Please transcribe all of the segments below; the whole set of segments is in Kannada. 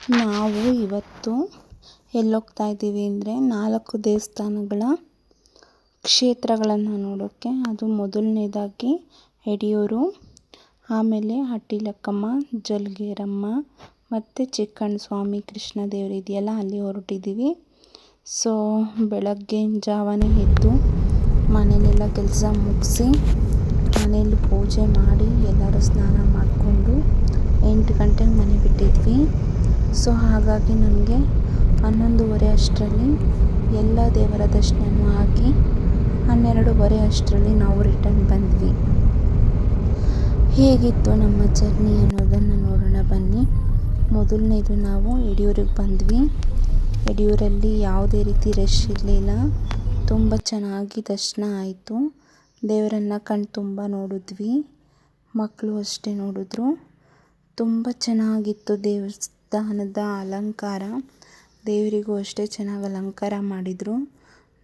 ನಾವು ಇವತ್ತು ಎಲ್ಲೋಗ್ತಾ ಇದ್ದೀವಿ ಅಂದರೆ 4 ದೇವಸ್ಥಾನಗಳ ಕ್ಷೇತ್ರಗಳನ್ನು ನೋಡೋಕ್ಕೆ. ಅದು ಮೊದಲನೇದಾಗಿ ಯಡಿಯೂರು, ಆಮೇಲೆ ಹಟ್ಟಿಲಕ್ಕಮ್ಮ, ಜಲಗೇರಮ್ಮ ಮತ್ತು ಚಿಕ್ಕಣ್ಣ ಸ್ವಾಮಿ ಕೃಷ್ಣ ದೇವರು ಇದೆಯಲ್ಲ ಅಲ್ಲಿ ಹೊರಟಿದ್ದೀವಿ. ಸೊ ಬೆಳಗ್ಗೆ ಜಾವನೇ ಎದ್ದು ಮನೆಯಲ್ಲೆಲ್ಲ ಕೆಲಸ ಮುಗಿಸಿ ಮನೆಯಲ್ಲಿ ಪೂಜೆ ಮಾಡಿ ಎಲ್ಲರೂ ಸ್ನಾನ ಮಾಡಿಕೊಂಡು 8 ಗಂಟೆಗೆ ಮನೆ ಬಿಟ್ಟಿದ್ವಿ. ಸೊ ಹಾಗಾಗಿ ನನಗೆ 11:30 ಅಷ್ಟರಲ್ಲಿ ಎಲ್ಲ ದೇವರ ದರ್ಶನವೂ ಆಗಿ 12:30 ಅಷ್ಟರಲ್ಲಿ ನಾವು ರಿಟರ್ನ್ ಬಂದ್ವಿ. ಹೇಗಿತ್ತು ನಮ್ಮ ಜರ್ನಿ ಅನ್ನೋದನ್ನು ನೋಡೋಣ ಬನ್ನಿ. ಮೊದಲನೇದು ನಾವು ಯಡಿಯೂರಿಗೆ ಬಂದ್ವಿ. ಯಡಿಯೂರಲ್ಲಿ ಯಾವುದೇ ರೀತಿ ರಶ್ ಇರಲಿಲ್ಲ, ತುಂಬ ಚೆನ್ನಾಗಿ ದರ್ಶನ ಆಯಿತು. ದೇವರನ್ನು ಕಣ್ಣು ತುಂಬ ನೋಡಿದ್ವಿ, ಮಕ್ಕಳು ಅಷ್ಟೇ ನೋಡಿದ್ರು. ತುಂಬ ಚೆನ್ನಾಗಿತ್ತು ದೇವಸ್ಥಾನದ ಅಲಂಕಾರ, ದೇವರಿಗೂ ಅಷ್ಟೇ ಚೆನ್ನಾಗಿ ಅಲಂಕಾರ ಮಾಡಿದರು.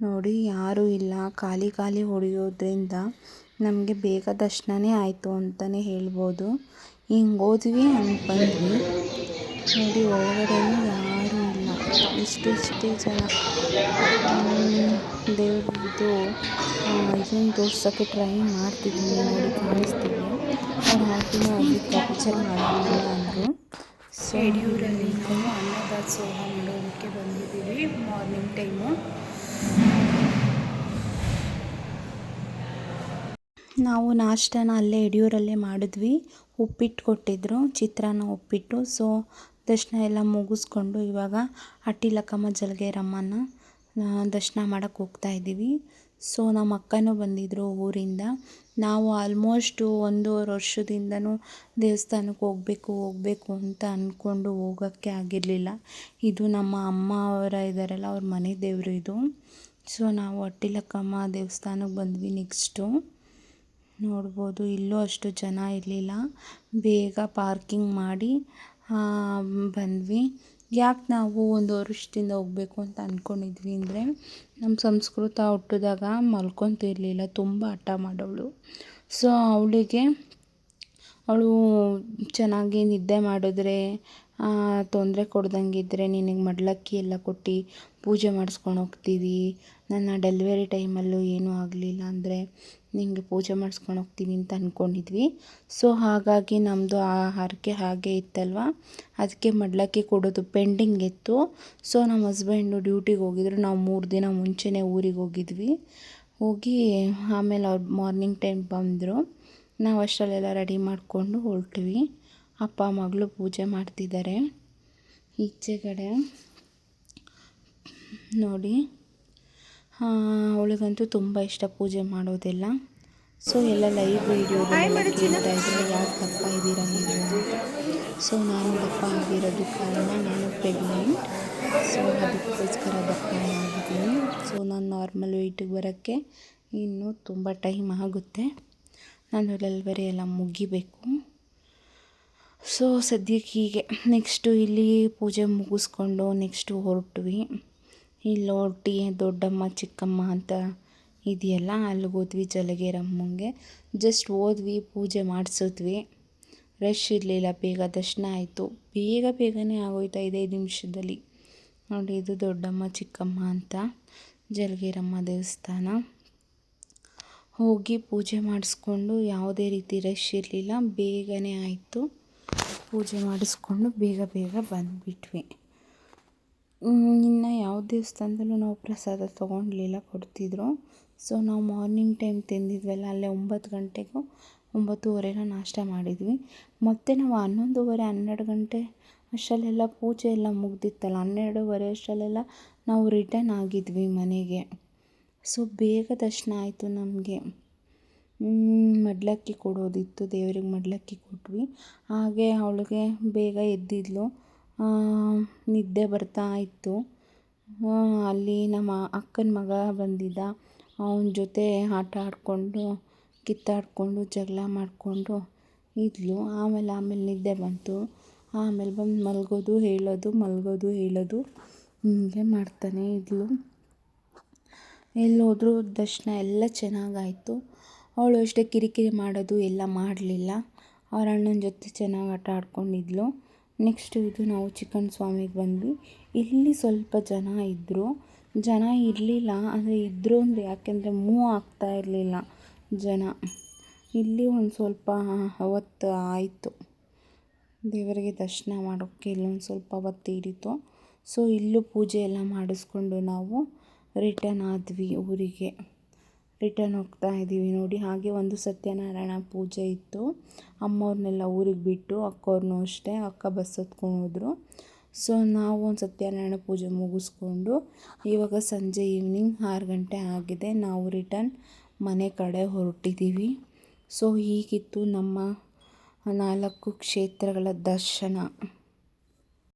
ನೋಡಿ ಯಾರೂ ಇಲ್ಲ, ಖಾಲಿ ಹೊಡೆಯೋದ್ರಿಂದ ನಮಗೆ ಬೇಗ ದರ್ಶನನೇ ಆಯಿತು ಅಂತಲೇ ಹೇಳ್ಬೋದು. ಹಿಂಗೆ ಹೋದ್ವಿ ಹಂಗೆ ಬಂದ್ವಿ. ನೋಡಿ ಒಳಗಡೆನೂ ಯಾರೂ ಇಲ್ಲ, ಇಷ್ಟೇ ಜನ. ದೇವ್ರದ್ದು ಇದನ್ನು ತೋರ್ಸೋಕ್ಕೆ ಟ್ರೈ ಮಾಡ್ತಿದ್ದೀನಿ, ನೋಡಿ ಕಾಣಿಸ್ತಿದೆ. ಅವ್ರು ಹಾಕಿನೂ ಅಲ್ಲಿ ಕ್ಯಾಪ್ಚರ್ ಮಾಡೋದಿಲ್ಲ ಅಂದರು. ಸೊ ಯಡಿಯೂರಲ್ಲಿ ನಾವು ಅನ್ನದಾಸೋಹ ಮಾಡೋದಕ್ಕೆ ಬಂದಿದ್ದೀವಿ ಮಾರ್ನಿಂಗ್ ಟೈಮು. ನಾವು ನಾಷ್ಟನ ಅಲ್ಲೇ ಯಡಿಯೂರಲ್ಲೇ ಮಾಡಿದ್ವಿ. ಉಪ್ಪಿಟ್ಟು ಕೊಟ್ಟಿದ್ದರು, ಚಿತ್ರಾನ್ನ ಉಪ್ಪಿಟ್ಟು. ಸೊ ದರ್ಶನ ಎಲ್ಲ ಮುಗಿಸ್ಕೊಂಡು ಇವಾಗ ಹಟ್ಟಿಲಕ್ಕಮ್ಮ ಜಲಗೇರಮ್ಮನ ದರ್ಶನ ಮಾಡೋಕ್ಕೆ ಹೋಗ್ತಾ ಇದ್ದೀವಿ. ಸೊ ನಮ್ಮ ಅಕ್ಕನೂ ಬಂದಿದ್ದರು ಊರಿಂದ. ನಾವು ಆಲ್ಮೋಸ್ಟ್ 1.5 ವರ್ಷದಿಂದನೂ ದೇವಸ್ಥಾನಕ್ಕೆ ಹೋಗಬೇಕು ಅಂತ ಅಂದ್ಕೊಂಡು ಹೋಗೋಕ್ಕೆ ಆಗಿರಲಿಲ್ಲ. ಇದು ನಮ್ಮ ಅಮ್ಮ ಅವರ ಇದ್ದಾರಲ್ಲ, ಅವ್ರ ಮನೆ ದೇವರು ಇದು. ಸೊ ನಾವು ಹಟ್ಟಿಲಕ್ಕಮ್ಮ ದೇವಸ್ಥಾನಕ್ಕೆ ಬಂದ್ವಿ. ನೆಕ್ಸ್ಟು ನೋಡ್ಬೋದು, ಇಲ್ಲೂ ಅಷ್ಟು ಜನ ಇರಲಿಲ್ಲ, ಬೇಗ ಪಾರ್ಕಿಂಗ್ ಮಾಡಿ ಬಂದ್ವಿ. ಯಾಕೆ ನಾವು 1 ವರ್ಷದಿಂದ ಹೋಗಬೇಕು ಅಂತ ಅಂದ್ಕೊಂಡಿದ್ವಿ ಅಂದರೆ, ನಮ್ಮ ಸಂಸ್ಕೃತ ಹುಟ್ಟಿದಾಗ ಮಲ್ಕೊತಿರ್ಲಿಲ್ಲ, ತುಂಬ ಹಠ ಮಾಡೋಳು. ಸೊ ಅವಳು ಚೆನ್ನಾಗಿ ನಿದ್ದೆ ಮಾಡಿದ್ರೆ, ತೊಂದರೆ ಕೊಡ್ದಂಗಿದ್ರೆ ನಿನಗೆ ಮಡಿಲಕ್ಕಿ ಎಲ್ಲ ಕೊಟ್ಟು ಪೂಜೆ ಮಾಡಿಸ್ಕೊಂಡು ಹೋಗ್ತೀವಿ, ನನ್ನ ಡೆಲಿವರಿ ಟೈಮಲ್ಲೂ ಏನೂ ಆಗಲಿಲ್ಲ ಅಂದರೆ ನಿನಗೆ ಪೂಜೆ ಮಾಡಿಸ್ಕೊಂಡು ಹೋಗ್ತೀವಿ ಅಂತ ಅಂದ್ಕೊಂಡಿದ್ವಿ. ಸೊ ಹಾಗಾಗಿ ನಮ್ಮದು ಆ ಹರಕೆ ಹಾಗೆ ಇತ್ತಲ್ವ, ಅದಕ್ಕೆ ಮಡಿಲಕ್ಕಿ ಕೊಡೋದು ಪೆಂಡಿಂಗ್ ಇತ್ತು. ಸೊ ನಮ್ಮ ಹಸ್ಬೆಂಡು ಡ್ಯೂಟಿಗೆ ಹೋಗಿದ್ರು, ನಾವು 3 ದಿನ ಮುಂಚೆನೇ ಊರಿಗೆ ಹೋಗಿದ್ವಿ. ಹೋಗಿ ಆಮೇಲೆ ಅವ್ರು ಮಾರ್ನಿಂಗ್ ಟೈಮ್ ಬಂದರು. ನಾವು ಅಷ್ಟರಲ್ಲೆಲ್ಲ ರೆಡಿ ಮಾಡಿಕೊಂಡು ಹೊರಟ್ವಿ. ಅಪ್ಪ ಮಗಳು ಪೂಜೆ ಮಾಡ್ತಿದ್ದಾರೆ ಈಚೆಗಡೆ ನೋಡಿ. ಅವಳಿಗಂತೂ ತುಂಬ ಇಷ್ಟ ಪೂಜೆ ಮಾಡೋದೆಲ್ಲ. ಸೊ ಎಲ್ಲ ಲೈವ್ ವೀಡಿಯೋದೆಲ್ಲ ಕೇಳ್ತಾ ಇದ್ದಾರೆ, ಯಾಕೆ ದಪ್ಪ ಇದ್ದೀರಾ ನೀವು ಅಂತ. ಸೊ ನಾನು ದಪ್ಪ ಆಗಿರೋದು ಕಾರಣ ನಾನು ಪ್ರೆಗ್ನೆಂಟ್, ಸೊ ಅದಕ್ಕೋಸ್ಕರ ದಪ್ಪ ಆಗಿದ್ದೀನಿ. ಸೊ ನಾನು ನಾರ್ಮಲ್ ವೆಯ್ಟಿಗೆ ಬರೋಕ್ಕೆ ಇನ್ನೂ ತುಂಬ ಟೈಮ್ ಆಗುತ್ತೆ, ನಾನು ಡೆಲಿವರಿ ಎಲ್ಲ ಮುಗಿಬೇಕು. ಸೊ ಸದ್ಯಕ್ಕೆ ಹೀಗೆ. ನೆಕ್ಸ್ಟು ಇಲ್ಲಿ ಪೂಜೆ ಮುಗಿಸ್ಕೊಂಡು ನೆಕ್ಸ್ಟು ಹೊರಟ್ವಿ. ಇಲ್ಲಿ ಹೊರಟಿ ದೊಡ್ಡಮ್ಮ ಚಿಕ್ಕಮ್ಮ ಅಂತ ಇದೆಯಲ್ಲ, ಅಲ್ಲಿಗೆ ಹೋದ್ವಿ ಜಲಗೇರಮ್ಮಂಗೆ. ಜಸ್ಟ್ ಹೋದ್ವಿ, ಪೂಜೆ ಮಾಡಿಸಿದ್ವಿ, ರಶ್ ಇರಲಿಲ್ಲ, ಬೇಗ ದರ್ಶನ ಆಯಿತು. ಬೇಗನೆ ಆಗೋಯ್ತು 5 ನಿಮಿಷದಲ್ಲಿ. ನೋಡಿ ಇದು ದೊಡ್ಡಮ್ಮ ಚಿಕ್ಕಮ್ಮ ಅಂತ ಜಲಗೇರಮ್ಮ ದೇವಸ್ಥಾನ. ಹೋಗಿ ಪೂಜೆ ಮಾಡಿಸ್ಕೊಂಡು ಯಾವುದೇ ರೀತಿ ರಶ್ ಇರಲಿಲ್ಲ, ಬೇಗನೆ ಆಯಿತು. ಪೂಜೆ ಮಾಡಿಸ್ಕೊಂಡು ಬೇಗ ಬಂದುಬಿಟ್ವಿ. ಇನ್ನು ಯಾವ ದೇವಸ್ಥಾನದಲ್ಲೂ ನಾವು ಪ್ರಸಾದ ತೊಗೊಳ್ಲಿಲ್ಲ, ಕೊಡ್ತಿದ್ರು. ಸೊ ನಾವು ಮಾರ್ನಿಂಗ್ ಟೈಮ್ ತಿಂದಿದ್ವಲ್ಲ, ಅಲ್ಲೇ 9 ಗಂಟೆಗೂ 9:30 ನಾಷ್ಟ ಮಾಡಿದ್ವಿ. ಮತ್ತು ನಾವು 11:30 12 ಗಂಟೆ ಅಷ್ಟರಲ್ಲೆಲ್ಲ ಪೂಜೆ ಎಲ್ಲ ಮುಗ್ದಿತ್ತಲ್ಲ, 12:30 ಅಷ್ಟರಲ್ಲೆಲ್ಲ ನಾವು ರಿಟರ್ನ್ ಆಗಿದ್ವಿ ಮನೆಗೆ. ಸೊ ಬೇಗ ದರ್ಶನ ಆಯಿತು ನಮಗೆ. ಮಡಿಲಕ್ಕಿ ಕೊಡೋದಿತ್ತು, ದೇವರಿಗೆ ಮಡಿಲಕ್ಕಿ ಕೊಟ್ವಿ. ಹಾಗೆ ಅವಳಿಗೆ ಬೇಗ ಎದ್ದಿದ್ಲು, ನಿದ್ದೆ ಬರ್ತಾ ಇತ್ತು. ಅಲ್ಲಿ ನಮ್ಮ ಅಕ್ಕನ ಮಗ ಬಂದಿದ್ದ, ಅವನ ಜೊತೆ ಆಟ ಆಡಿಕೊಂಡು ಕಿತ್ತಾಡಿಕೊಂಡು ಜಗಳ ಮಾಡಿಕೊಂಡು ಇದ್ಲು. ಆಮೇಲೆ ನಿದ್ದೆ ಬಂತು. ಆಮೇಲೆ ಬಂದು ಮಲಗೋದು ಹೇಳೋದು ಹೀಗೆ ಮಾಡ್ತಾನೆ ಇದ್ಲು. ಎಲ್ಲೋದ್ರೂ ದರ್ಶನ ಎಲ್ಲ ಚೆನ್ನಾಗಾಯಿತು. ಅವಳು ಅಷ್ಟೇ ಕಿರಿಕಿರಿ ಮಾಡೋದು ಎಲ್ಲ ಮಾಡಲಿಲ್ಲ. ಅವ್ರ ಅಣ್ಣನ ಜೊತೆ ಚೆನ್ನಾಗಿ ಆಟ ಆಡ್ಕೊಂಡಿದ್ಲು. ನೆಕ್ಸ್ಟ್ ಇದು ನಾವು ಚಿಕ್ಕಣ್ಣ ಸ್ವಾಮಿಗೆ ಬಂದ್ವಿ. ಇಲ್ಲಿ ಸ್ವಲ್ಪ ಜನ ಇದ್ದರು, ಜನ ಇರಲಿಲ್ಲ ಅಂದರೆ ಇದ್ದರು ಅಂದರೆ ಯಾಕೆಂದರೆ ಮೂವ್ ಆಗ್ತಾ ಇರಲಿಲ್ಲ ಜನ. ಇಲ್ಲಿ ಒಂದು ಸ್ವಲ್ಪ ಹೊತ್ತು ಆಯಿತು ದೇವರಿಗೆ ದರ್ಶನ ಮಾಡೋಕ್ಕೆ, ಇಲ್ಲೊಂದು ಸ್ವಲ್ಪ ಹೊತ್ತು ಹಿಡಿತು. ಸೊ ಇಲ್ಲೂ ಪೂಜೆ ಎಲ್ಲ ಮಾಡಿಸ್ಕೊಂಡು ನಾವು ರಿಟರ್ನ್ ಆದ್ವಿ ಊರಿಗೆ. ರಿಟರ್ನ್ ಹೋಗ್ತಾ ಇದ್ದೀವಿ ನೋಡಿ. ಹಾಗೆ ಒಂದು ಸತ್ಯನಾರಾಯಣ ಪೂಜೆ ಇತ್ತು, ಅಮ್ಮವ್ರನ್ನೆಲ್ಲ ಊರಿಗೆ ಬಿಟ್ಟು ಅಕ್ಕವ್ರನ್ನೂ ಅಷ್ಟೇ, ಅಕ್ಕ ಬಸ್ ಹತ್ಕೊಂಡು ಹೋದರು. ಸೊ ನಾವು ಒಂದು ಸತ್ಯನಾರಾಯಣ ಪೂಜೆ ಮುಗಿಸ್ಕೊಂಡು ಇವಾಗ ಸಂಜೆ ಈವ್ನಿಂಗ್ 6 ಗಂಟೆ ಆಗಿದೆ, ನಾವು ರಿಟರ್ನ್ ಮನೆ ಕಡೆ ಹೊರಟಿದ್ದೀವಿ. ಸೊ ಹೀಗಿತ್ತು ನಮ್ಮ 4 ಕ್ಷೇತ್ರಗಳ ದರ್ಶನ.